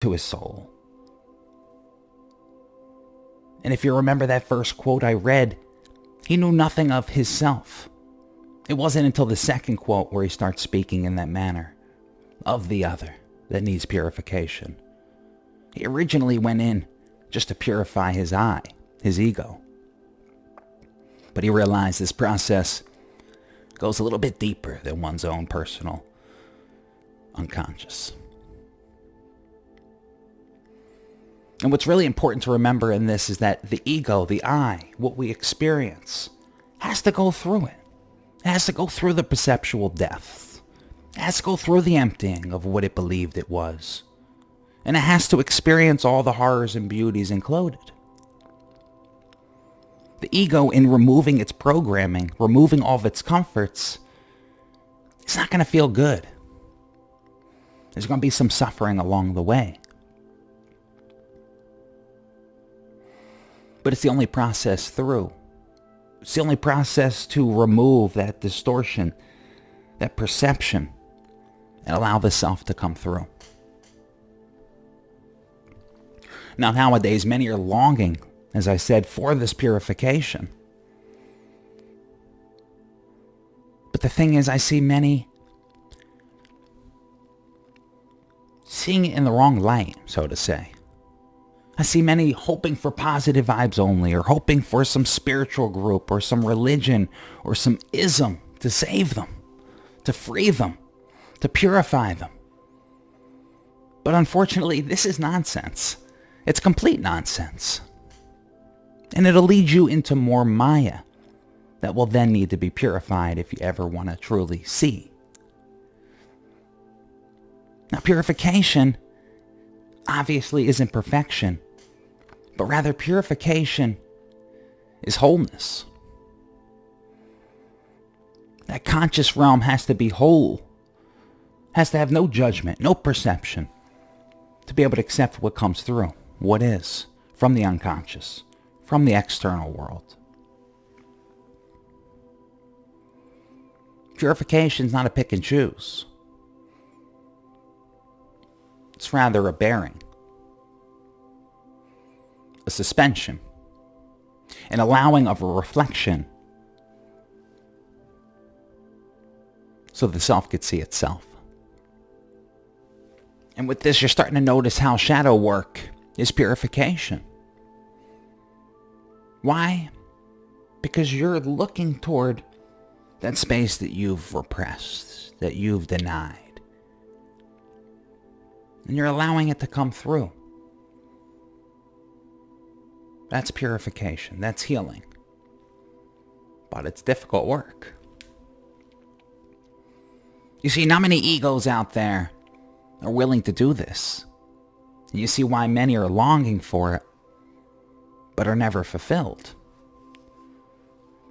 to his soul. And if you remember that first quote I read, he knew nothing of his self. It wasn't until the second quote where he starts speaking in that manner of the other that needs purification. He originally went in just to purify his I, his ego. But he realized this process goes a little bit deeper than one's own personal unconscious. And what's really important to remember in this is that the ego, the I, what we experience, has to go through it. It has to go through the perceptual death. It has to go through the emptying of what it believed it was. And it has to experience all the horrors and beauties included. The ego, in removing its programming, removing all of its comforts, it's not going to feel good. There's going to be some suffering along the way. But it's the only process through. It's the only process to remove that distortion, that perception, and allow the self to come through. Now, nowadays, many are longing, as I said, for this purification. But the thing is, I see many seeing it in the wrong light, so to say. I see many hoping for positive vibes only, or hoping for some spiritual group, or some religion, or some ism to save them, to free them, to purify them. But unfortunately, this is nonsense. It's complete nonsense. And it'll lead you into more Maya that will then need to be purified if you ever want to truly see. Now, purification obviously isn't perfection, but rather purification is wholeness. That conscious realm has to be whole, has to have no judgment, no perception, to be able to accept what comes through, what is, from the unconscious, from the external world. Purification is not a pick and choose. It's rather a bearing, a suspension, an allowing of a reflection so the self could see itself. And with this, you're starting to notice how shadow work is purification. Why? Because you're looking toward that space that you've repressed, that you've denied. And you're allowing it to come through. That's purification. That's healing. But it's difficult work. You see, not many egos out there are willing to do this. You see why many are longing for it, but are never fulfilled.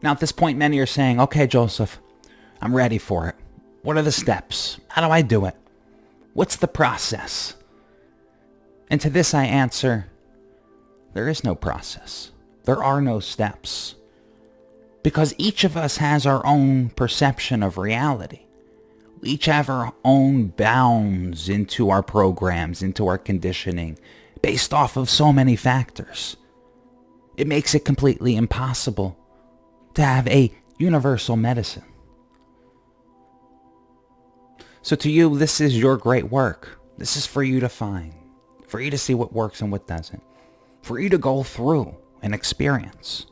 Now, at this point, many are saying, okay, Joseph, I'm ready for it. What are the steps? How do I do it? What's the process? And to this I answer, there is no process. There are no steps. Because each of us has our own perception of reality. We each have our own bounds into our programs, into our conditioning, based off of so many factors. It makes it completely impossible to have a universal medicine. So to you, this is your great work. This is for you to find, for you to see what works and what doesn't, for you to go through and experience.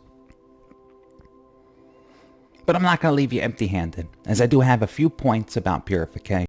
But I'm not going to leave you empty-handed, as I do have a few points about purification.